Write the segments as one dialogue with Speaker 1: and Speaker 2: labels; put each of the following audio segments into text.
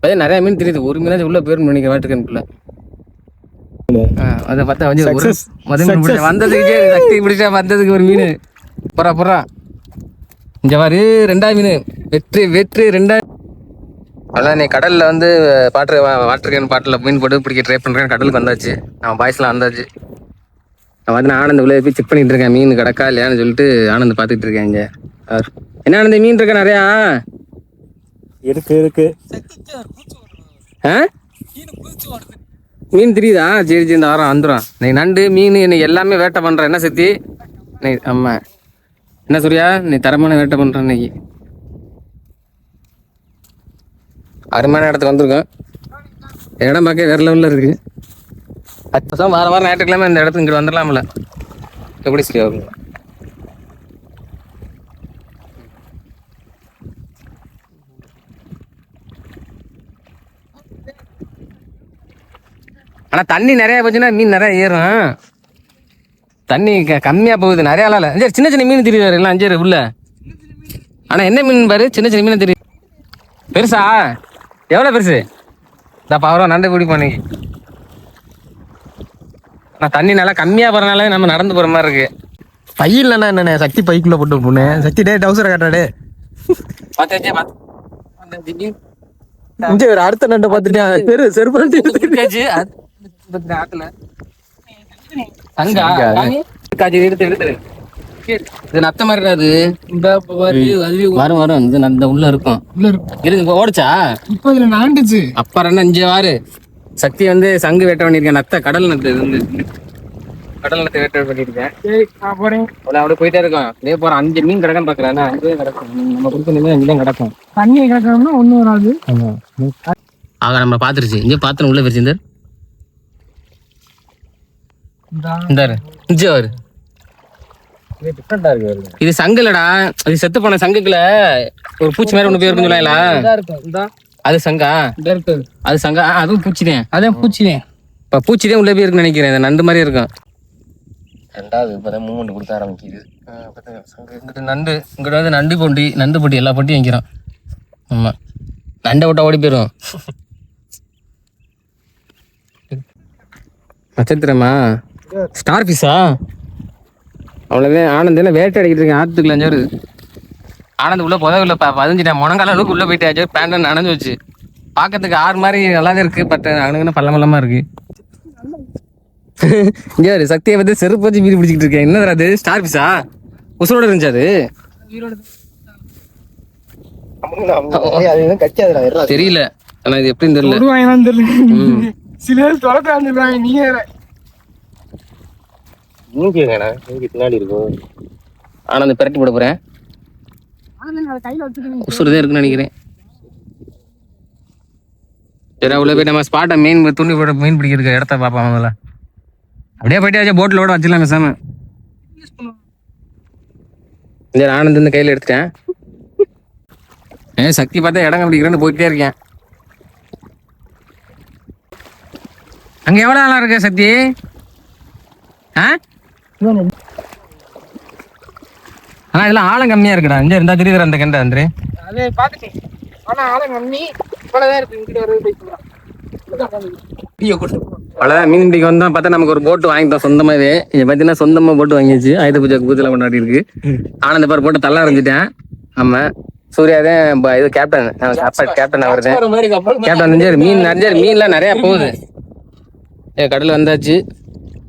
Speaker 1: நிறைய மீன் தெரியுது. ஒரு மீனாச்சும் உள்ள பேர் நினைக்க வாட்டுக்கணுக்குள்ள அதை பார்த்தா வந்து வந்ததுக்கு சக்தி பிடிச்சா வந்ததுக்கு ஒரு மீன் புறா இங்க பாரு. 2வது மீன் வெற்றி 2வது. அதான் நீ கடல்ல வந்து வாட்டர் கேன் பாட்டில் மீன் போட்டு பிடிக்க ட்ரை பண்றேன். கடலுக்கு வந்தாச்சு. நம்ம பாய்ஸ்லாம் வந்தாச்சு. நான் வந்து ஆனந்த் உள்ள போய் செக் பண்ணிட்டு இருக்கேன். மீன் கிடக்கா இல்லையான்னு சொல்லிட்டு ஆனந்த் பாத்துட்டு இருக்கேன். இங்க என்ன ஆனந்த் மீன் இருக்க நிறையா
Speaker 2: இருக்கு.
Speaker 1: மீன் தெரியுதா? சரி இந்த வாரம் வந்துடும். நீ நண்டு மீன் இன்னைக்கு எல்லாமே வேட்டை பண்ற. என்ன சக்தி நீ? ஆமா என்ன சூர்யா நீ தரமான வேட்டை பண்ற. இன்னைக்கு அருமையான இடத்துக்கு வந்திருக்கோம். இடம் பார்க்க வேற லெவலில் இருக்கு. 10 வருஷம் வாரம் ஞாயிற்றுக்கிழமை இந்த இடத்துக்கு இங்கிட்டு வந்துடலாம்ல. எப்படி சரியா வரும்? ஆனால் தண்ணி நிறையா போச்சுன்னா மீன் நிறையா ஏறும். தண்ணி கம்மியாக போகுது. நிறையா இல்லை. சரி சின்ன மீன் தெரியுது எல்லாம் 5 உள்ள. ஆனால் என்ன மீன் பாரு, சின்ன மீன் தெரியும். பெருசா எவ்வளோ பெருசு? இந்த பவரம் நண்டு பிடி பண்ணி. ஆனால் தண்ணி நல்லா கம்மியாக போகிறனால நம்ம நடந்து போகிற மாதிரி இருக்கு.
Speaker 2: பையில்னா என்னண்ணே சக்தி பைக்குள்ள போட்டு போனேன். சக்தி டே டவுசரை காட்டாடே ஒரு அடுத்த நண்டை பார்த்துட்டேன். செருப்பாச்சு
Speaker 1: ஆத்துல எடுத்து இது நத்த மாதிரி வரும். இது அந்த உள்ள இருக்கும். ஓடிச்சா
Speaker 2: இப்ப இதுல நாண்டுச்சு.
Speaker 1: அப்புறம் என்ன 5 வாரு சக்தி வந்து சங்கு வேட்டை பண்ணிருக்கேன். நத்த கடல் நத்து கடல் நத்தை வேட்டை பண்ணிருக்கேன். அப்படியே போயிட்டே இருக்கோம். இதே போற 5 மீன் கிடக்கும் பாக்குறேன். 5 கிடக்கும். நம்ம கொடுத்த மீன் 5 தான் கிடக்கும்.
Speaker 2: தண்ணி கிடக்கணும்னா ஒன்னும் வராது.
Speaker 1: ஆக நம்ம பாத்துருச்சு. இங்கே பாத்திரம் உள்ள போயிருச்சு. இது சங்குலடா. இது செத்து போன சங்குக்குள்ள ஒரு பூச்சி மாதிரி ஒண்ணு போயிருக்குன்னு சொல்லலாம். அது சங்கா? அது சங்கா? அதுவும் பூச்சிதான். அதான் பூச்சிதான். இப்ப பூச்சிதான் உள்ள போய் இருக்குன்னு நினைக்கிறேன். நண்டு மாதிரி இருக்கும். 2வது இப்பதான் மூமெண்ட் கொடுக்க ஆரம்பிக்குது. இங்கிட்டு நண்டு, இங்கிட்ட வந்து நண்டு போட்டி எல்லா போட்டியும் வைக்கிறோம். ஆமா நண்டை விட்டா ஓடி போயிடும். நட்சத்திரமா? ஸ்டார் பீஸா? அவ்வளோதான். ஆனந்த் வேட்டை அடிக்கிட்டு இருக்கேன். ஆத்துக்குள்ள 5 வருது. ஆனந்த் உள்ள புதவில்ல பதிஞ்சிட்டேன். முனங்கால அளவுக்கு உள்ள போயிட்டு பேண்ட் நனைஞ்சு வச்சு பார்க்கறதுக்கு 6 மாதிரி நல்லாதான் இருக்கு. பட் அங்கன்னு பள்ளமல்லமா இருக்கு. இங்கே சக்தியை வந்து செருப்பு வச்சு மீறி பிடிச்சிக்கிட்டு இருக்கேன். என்னது அது? ஸ்டார் பீஸா? உசுரோட இருந்துச்சு அது? தெரியல. ஆனா இது எப்படின்னு தெரியல.
Speaker 2: சில நீங்க
Speaker 1: பின்னாடி இருக்கும். ஆனந்த் பிரட்டி போட போறேன். உசுறுதான் இருக்குன்னு நினைக்கிறேன். சரி உள்ள போய் நம்ம ஸ்பாட்டை மீன் துணி போட மீன் பிடிக்கிற இடத்த பார்ப்போம். முதல்ல அப்படியே போயிட்டு போட்டில் கூட வச்சிடலாம் பேசாம. சரி ஆனந்த் இந்த கையில் எடுத்துட்டேன். சக்தி பார்த்தா இடம் பிடிக்கிறேன்னு போயிட்டே இருக்கேன். அங்க எவ்வளவு நாளா இருக்க சக்தி? ஆனா இதெல்லாம் ஆழம் கம்மியா இருக்குடா. இங்க இருந்தா தெரியுது அந்த கண்டை வந்து
Speaker 2: அதே பாத்துட்டேன். ஆனா ஆழம் கம்மி. இவ்வளவுதான் இருக்கு. இங்கிட்ட வருது.
Speaker 1: அவ்வளவுதான். மீன் பிடிக்க வந்தா பார்த்தா நமக்கு ஒரு போட்டு வாங்கிட்டோம் சொந்தமாவே. இங்க பாத்தீங்கன்னா சொந்தமா போட்டு வாங்கிச்சு. ஆயுத பூஜை கொண்டாடி இருக்கு. ஆனந்த பார் போட்டு தள்ள ஆரம்பிச்சிட்டேன். ஆமா சூர்யாதான் இது கேப்டன். கேப்டன் அவருதான் கேப்டன். மீன்லாம் நிறைய போகுது. கடல் வந்தாச்சு.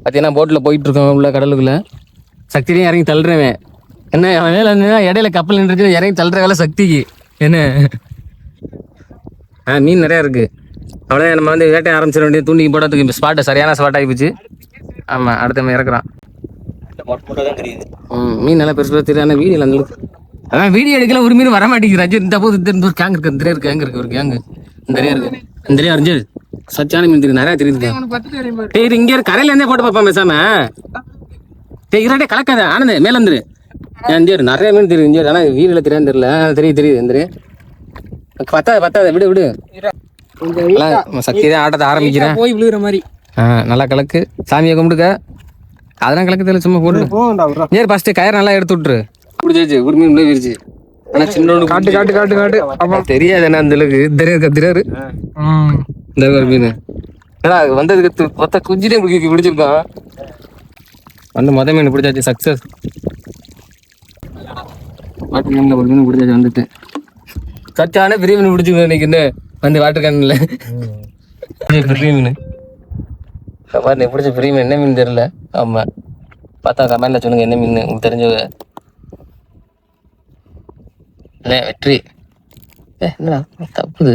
Speaker 1: பார்த்தீங்கன்னா போட்டில் போயிட்டு இருக்கோம் உள்ள கடலுக்குள்ள. சக்திலையும் இறங்கி தள்ளுறவன். என்ன அவன் வேலை இடையில கப்பல் நின்று இறங்கி தள்ளுற வேலை சக்திக்கு. என்ன மீன் நிறையா இருக்கு. அவ்வளோ நம்ம வந்து வேட்டையை ஆரம்பிச்சிட வேண்டிய தூண்டிக்கு போடுறதுக்கு ஸ்பாட்டை சரியான ஸ்பாட் ஆகி போச்சு. ஆமாம் அடுத்த இறக்குறான். மீன் நல்லா பெருசு தெரியும். ஆனால் வீடியோ நல்லா அதான் வீடியோ எடுக்கல. ஒரு மீன் வர மாட்டேங்கிறாச்சு. இந்த போது இந்த ஒரு கேங்க் இருக்கு. இந்த கேங்க் இருக்கு. ஒரு கேங்கு நிறையா இருக்கு. நிறையா அறிஞ்சு சச்சான மீன் தெரியும். நிறையா தெரியுது. இங்க கரையில இருந்தே போட்டு பார்ப்போம் பேசாம. இராட்டே கலக்காத ஆனந்த் மேல வந்துரு. நிறைய மீன் தெரியும். ஆனா வீடுல தெரியாது தெரியல. தெரியுது எந்திரு. பத்தாத விடு. சக்தி தான் ஆட்டத்தை ஆரம்பிக்கிறேன்.
Speaker 2: போய் விழுகிற மாதிரி.
Speaker 1: நல்லா கலக்கு. சாமியை கும்பிடுக்க. அதெல்லாம் கலக்கு தெரியல. சும்மா போட்டு ஃபர்ஸ்ட் கயிறு நல்லா எடுத்து விட்டுரு. பிடிச்சிருச்சு. ஒரு மீன் விழுவிருச்சு. ஆனா சின்னோண்டு
Speaker 2: காட்டு காட்டு காட்டு காட்டு அப்பா
Speaker 1: தெரியாது என்ன அந்த அளவுக்கு தெரியாது இந்த ஒரு மீன் ஏன்னா வந்ததுக்கு மொத்த குஞ்சிலே பிடிச்சிருக்கான் வந்து மீன் பிடிச்சாச்சு சக்சஸ் வாட்டர் கேன்ல ஒரு மீன் பிடிச்சாச்சு வந்துட்டு சச்சான பெரிய மீன் பிடிச்சிருக்கோம் இன்னைக்கு என்ன வந்து வாட்டர் கேன்ல பெரிய மீன் நீ பிடிச்ச பெரிய மீன் என்ன மீன் தெரியல ஆமா பார்த்தா கமெண்ட்ல சொல்லுங்க என்ன மீன் உங்களுக்கு தெரிஞ்சவங்க வெற்றி என்னடா தப்புது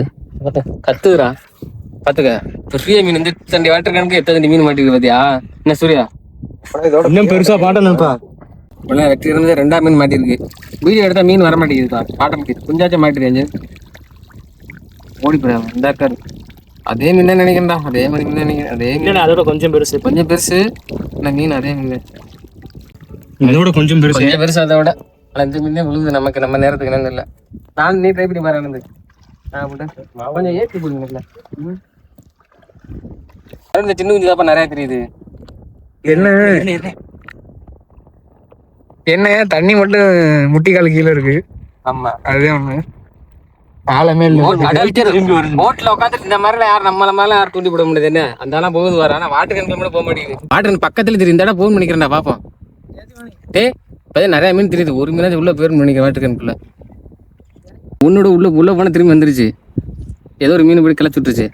Speaker 1: கத்துதுரா பாத்துக்க பெரிய மீன் வந்து தண்டி வாட்டர் கணக்கு எத்தனை மீன் மாட்டிருக்கு பாத்தியா என்ன சூர்யா
Speaker 2: இன்னும் பெருசா பாட்டணும்ப்பா
Speaker 1: வெற்றி இருந்தது 2ஆம் மீன் மாட்டிருக்கு வீடியோ எடுத்தா மீன் வர மாட்டேங்குதுப்பா பாட்ட மாட்டேங்குது குஞ்சாச்சும் மாட்டிருக்கேன் ஓடி போயிடாம இந்த இருக்காரு அதே மீன் தான் நினைக்கிறேன்டா அதே மாதிரி மீன் நினைக்கிறேன் அதே மீன்
Speaker 2: அதோட கொஞ்சம் பெருசு
Speaker 1: இல்லை மீன் அதே மீன்
Speaker 2: அதோட கொஞ்சம்
Speaker 1: பெருசு அதை விட ஆனால் இந்த மீன் விழுகுது நமக்கு நம்ம நேரத்துக்கு என்னன்னு இல்லை நான் நீ ட்ரை பண்ணி பாரு ஆனந்து கொஞ்சம் ஏற்றி போடுங்க இந்த சின்ன குஞ்சு தாப்பா நிறைய தெரியுது
Speaker 2: என்ன தண்ணி மட்டும் முட்டிக்கால் கீழே இருக்கு
Speaker 1: ஆமா
Speaker 2: அதுதான் ஒண்ணு ஆழமே
Speaker 1: போட்ல உட்காந்துட்டு இந்த மாதிரி யாரும் நம்மள மேல யாரும் தூண்டி போட முடியாது என்ன அந்த ஆனா போகுது வர ஆனா வாட்டர் கேன்ல மட்டும் போக மாட்டேங்குது வாட்டர் பக்கத்துல தெரியும் இந்த இடம் போன் பண்ணிக்கிறேன்டா பாப்போம் இப்பதான் நிறைய மீன் தெரியுது ஒரு மீனாச்சும் உள்ள போயிரும் நினைக்கிறேன் வாட்டர் கேனுக்குள்ள உன்னோட உள்ள போன திரும்பி வந்துருச்சு ஏதோ ஒரு மீன் போய் கிளச்சி விட்டுருச்சு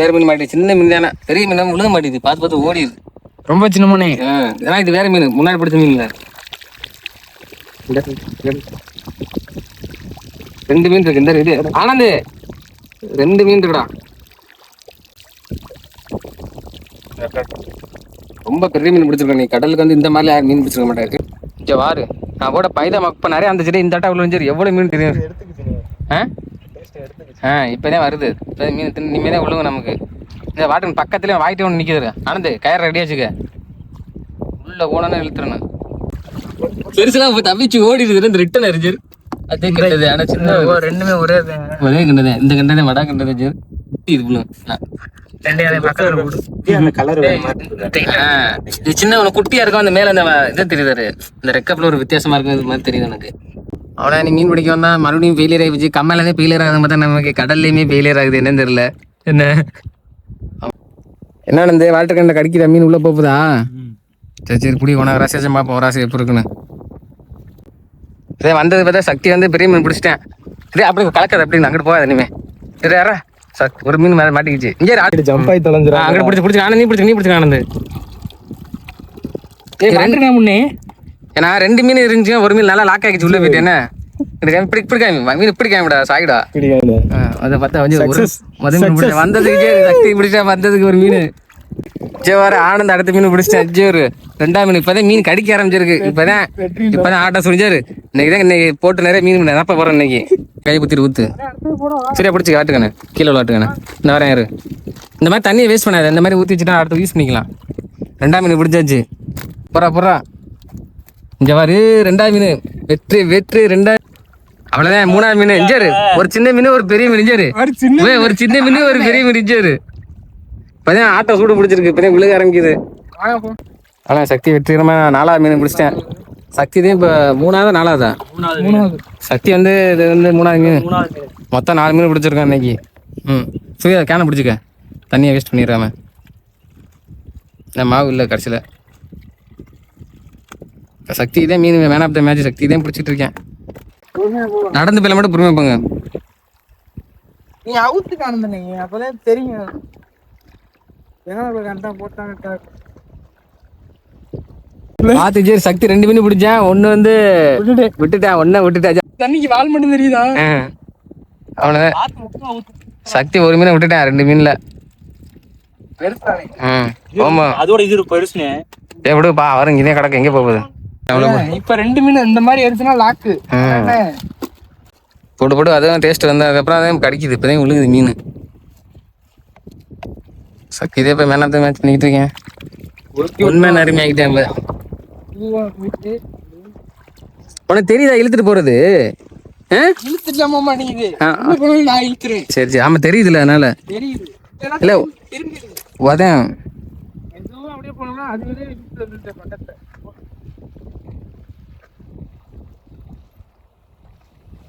Speaker 1: வேற மீன் மாட்டேங்குது சின்ன மீன் தானே பெரிய மீன் விழுக மாட்டேங்குது பார்த்து பார்த்து ஓடிடுது
Speaker 2: ரொம்ப சின்ன மண்ணே
Speaker 1: ஏன்னா இது வேற மீன் முன்னாடி பிடிச்ச மீன் இல்லை 2 மீன் இருக்கு இந்த இது ஆனந்து 2 மீன் இருக்குடா ரொம்ப பெரிய மீன் பிடிச்சிருக்கேன் நீ கடலுக்கு வந்து இந்த மாதிரி யாரும் மீன் பிடிச்சிருக்க மாட்டாரு இங்க வாரு நான் கூட பைதா மப்ப நிறைய அந்த செடி இந்த ஆட்டா உள்ள வந்து எவ்வளவு மீன் தெரியும் இப்பதான் வருது மீன் இனிமே தான் விழுங்க நமக்கு இந்த வாட்டர் பக்கத்துல வாய்ட்டு ஒன்று நிக்குது ஆனந்து கயிறு ரெடி வச்சுக்க உள்ள போனா இழுத்துறேன் பெருசுலாம் தவிச்சு ஓடிடுது இந்த ரிட்டன் அறிஞ்சு அதே கிட்டது ஆனா சின்ன
Speaker 2: ரெண்டுமே ஒரே
Speaker 1: கிண்டது இந்த கிண்டதே வடா கிண்டது இது சின்ன குட்டியா இருக்கும் அந்த மேல அந்த இது தெரியுதாரு இந்த ரெக்கப்ல ஒரு வித்தியாசமா இருக்கும் மாதிரி தெரியுது எனக்கு அவ்வளோ நீ மீன் பிடிக்க வந்தா மறுபடியும் ஃபெயிலியர் ஆகிடுச்சு கம்மலே ஃபெயிலியர் ஆகுது பார்த்தா நமக்கு கடல்லையுமே ஃபெயிலியர் ஆகுது என்னன்னு தெரியல என்ன இந்த வாட்டர் கேன்ல கடிக்கிற மீன் உள்ள போகுதா சரி புடி உனக்கு ரசேஷன் பார்ப்போம் ராசி எப்படி இருக்குன்னு இதே வந்தது பார்த்தா சக்தி வந்து பெரிய மீன் பிடிச்சிட்டேன் இதே அப்படி கலக்காது அப்படின்னு அங்கிட்டு போகாது இனிமே சரி யாரா ஒரு மீன் மேலே மாட்டிக்கிச்சு இங்கே
Speaker 2: ஜம்ப் ஆகி தொலைஞ்சிரும்
Speaker 1: அங்கிட்டு பிடிச்சி ஆனந்த் நீ பிடிச்சி ஆனந்த்
Speaker 2: முன்னே
Speaker 1: ஏன்னா 2 மீன் இருந்துச்சு ஒரு மீன் நல்லா லாக் ஆகிச்சு உள்ள போயிட்டு என்ன மீன் இப்படி காமிடா சாயிடா அதை பார்த்தா வந்ததுக்கு சக்தி பிடிச்சா வந்ததுக்கு ஒரு மீன் வர ஆனந்த் அடுத்த மீன் பிடிச்சிட்டேன் அஜ்ஜோரு 2ஆம் மீன் இப்பதான் மீன் கடிக்க ஆரம்பிச்சிருக்கு இப்பதான் ஆட்டம் சொல்லிச்சாரு இன்னைக்கு போட்டு நிறைய மீன் நிரப்ப போறேன் இன்னைக்கு கை குத்திட்டு ஊத்து சரியா பிடிச்சி காட்டுக்கண்ணே கீழே விளாட்டுக்கண்ணே இந்த வரேன் யாரு இந்த மாதிரி தண்ணியை வேஸ்ட் பண்ணாது இந்த மாதிரி ஊற்றி வச்சுட்டா அடுத்து யூஸ் பண்ணிக்கலாம் 2ஆம் மீன் பிடிச்சாச்சு போறா இங்க வாரு 2ஆம் மீன் வெற்றி 2ஆம் அவ்வளவுதான் 3ஆம் மீன் இஞ்சாரு ஒரு சின்ன மீன் ஒரு பெரிய மீன் இஞ்சாரு ஒரு சின்ன மீன் ஒரு பெரிய மீன் இஞ்சாரு இப்பதான் ஆட்டோ சூடு பிடிச்சிருக்கு இப்பதான் விழுக ஆரம்பிக்குது ஆனா சக்தி வெற்றிகரமா 4ஆவது மீன் பிடிச்சிட்டேன் சக்தி தான் இப்ப 3ஆவது 4ஆவதா சக்தி வந்து இது வந்து 3ஆவது மீன் மொத்தம் 4 மீன் பிடிச்சிருக்கேன் இன்னைக்கு சூர்யா கேனை பிடிச்சிக்க தண்ணியை வேஸ்ட் பண்ணிடுறாம மாவு இல்லை கடைசியில் சக்தி தான் மீன் man of the match Shakti தான் பிடிச்சிட்டு இருக்கேன் நடந்து போயில மட்டும் பொறுமை போங்க
Speaker 2: நீ அவுத்து காணுந்தனே அப்பதான் தெரியும்
Speaker 1: பாத்து சரி சக்தி 2 மீன் பிடிச்சேன் ஒண்ணு வந்து விட்டுட்டேன்
Speaker 2: தண்ணிக்கு வால் மட்டும் தெரியுதா
Speaker 1: அவனதான் சக்தி ஒரு மீனை விட்டுட்டேன் 2 மீன்ல ஆமா
Speaker 2: அதோட இது பெருசுனே
Speaker 1: எப்படிப்பா வரும் இதே கிடக்கு எங்க போகுது
Speaker 2: இப்ப 2 மீன் இந்த மாதிரி எடுத்துனா லாக்கு
Speaker 1: போட்டு அதுவும் டேஸ்ட் வந்து அதுக்கப்புறம் அதான் கடிக்குது இப்பதான் விழுகுது மீன் சக்தி இதே போய் மேன் ஆஃப் த மேட்ச் பண்ணிக்கிட்டு இருக்கேன் உண்மை அருமை ஆகிட்டேன் உனக்கு தெரியுதா இழுத்துட்டு போறது சரி ஆமா தெரியுதுல்ல அதனால இல்ல அதான்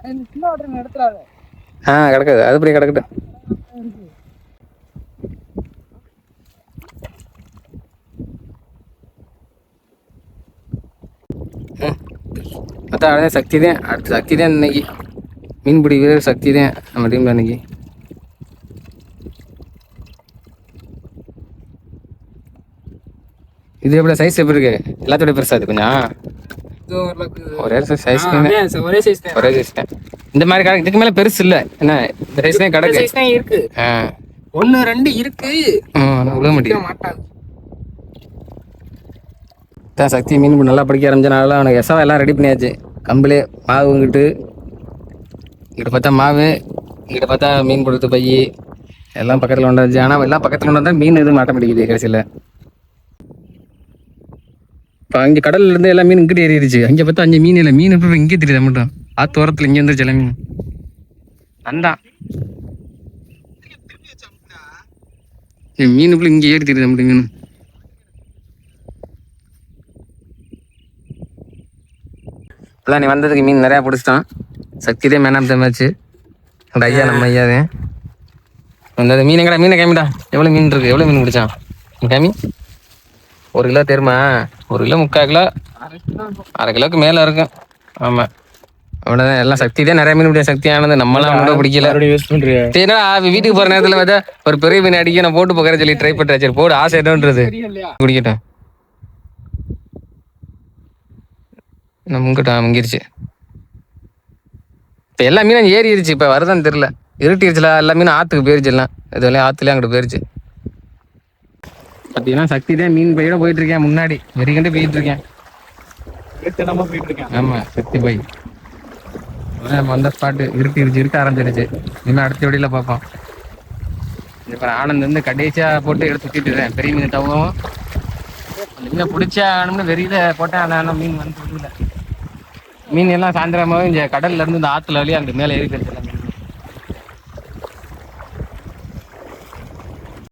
Speaker 2: சின்ன வாட்டர் எடுத்துறாரு.
Speaker 1: கிடக்குது அது இப்படி கிடக்குது. மொத்தம் அவ்வளோதான். சக்தி தான், அடுத்த சக்தி தான் இன்னைக்கு. மீன்பிடி வீரர் சக்தி தான் நம்ம டீம்ல இன்னைக்கு. இது எப்படி சைஸ் எப்படி இருக்கு? எல்லாத்தோட பெருசா இது கொஞ்சம் ஒரே சைஸ்
Speaker 2: ஒரே சைஸ் தான்.
Speaker 1: ஒரே சைஸ் தான். இந்த மாதிரி கடை இதுக்கு மேல பெருசு இல்ல என்ன? இந்த சைஸ் தான் கிடக்கு.
Speaker 2: சைஸ் தான் இருக்கு. 1 2 இருக்கு.
Speaker 1: விட முடியும்.
Speaker 2: மாட்டாது.
Speaker 1: சக்தி மீன் நல்லா படிக்க ஆரம்பிச்சனால அவனுக்கு எசவா எல்லாம் ரெடி பண்ணியாச்சு. கம்பளி மாவு இங்கிட்டு பார்த்தா மாவு, இங்கிட்ட பார்த்தா மீன் கொடுத்து பை எல்லாம் பக்கத்தில் கொண்டாச்சு. ஆனால் எல்லாம் பக்கத்தில் கொண்டு வந்தால் மீன் எதுவும் மாட்ட மாட்டேங்குது கடைசியில். இப்போ அங்கே கடல்ல இருந்து எல்லா மீன் இங்கிட்டு ஏறிடுச்சு. அங்கே பார்த்தா அங்கே மீன் இல்லை. மீன் எப்படி இங்கே தெரியுது மட்டும் ஆத்து ஓரத்தில் இங்கே வந்துருச்சு எல்லா மீன். நந்தான் மீன் இப்படி இங்கே ஏறி தெரியுது மட்டும் மீன். அதான் நீ வந்ததுக்கு மீன் நிறையா பிடிச்சிட்டான். சக்திதே மேன் ஆஃப் த மேட்ச். அந்த ஐயா நம்ம ஐயாவே அந்த மீன் எங்கடா? மீனை கேமிடா. எவ்வளோ மீன் இருக்கு? எவ்வளோ மீன் பிடிச்சான் கேமி? 1 கிலோ தெரியுமா? 1 கிலோ 3/4 கிலோ 1/2 கிலோக்கு மேலே இருக்கும். ஆமாம் அவ்வளோதான். எல்லாம் சக்தி தான் நிறைய மீன் பிடிச்ச. சக்தியானது நம்மளாம் கூட பிடிக்கல. சரிடா வீட்டுக்கு போகிற நேரத்தில் பார்த்தா ஒரு பெரிய மீன் அடிக்க நான் போட்டு போகிற சொல்லி ட்ரை பண்ணுறேன். சரி போடு, ஆசை என்னன்றது குடிக்கட்டும். நம்ம முங்கிருச்சு. இப்போ எல்லா மீனும் ஏறிடுச்சு. இப்போ வருதான்னு தெரியல. இருட்டிடுச்சுல எல்லா மீனும் ஆற்றுக்கு போயிருச்சு. எல்லாம் இதுவரையும் ஆற்றுலேயே அங்கிட்டு போயிருச்சு. பார்த்தீங்கன்னா சக்தி தான் மீன் பையோட போயிட்டு இருக்கேன். முன்னாடி வெறிக்கண்டு போயிட்டு இருக்கேன். ஆமாம் சக்தி பை நம்ம அந்த ஸ்பாட்டு இருட்டிடுச்சு. இருக்க ஆரம்பிச்சிருச்சு. இன்னும் அடுத்த வழியில் பார்ப்போம். இப்போ ஆனந்த் வந்து கடைசியாக போட்டு எடுத்து சுற்றிட்டு இருக்கேன். பெரிய மீன் தவவும் மீனை பிடிச்சா ஆனம்னு வெறியில போட்டேன். ஆனால் மீன் வந்து இல்லை. மீன் எல்லாம் சாயந்தரமாகவே இந்த கடல்ல இருந்து இந்த ஆற்றுல வழியாக அங்கே மேலே ஏறி போயிருச்சு.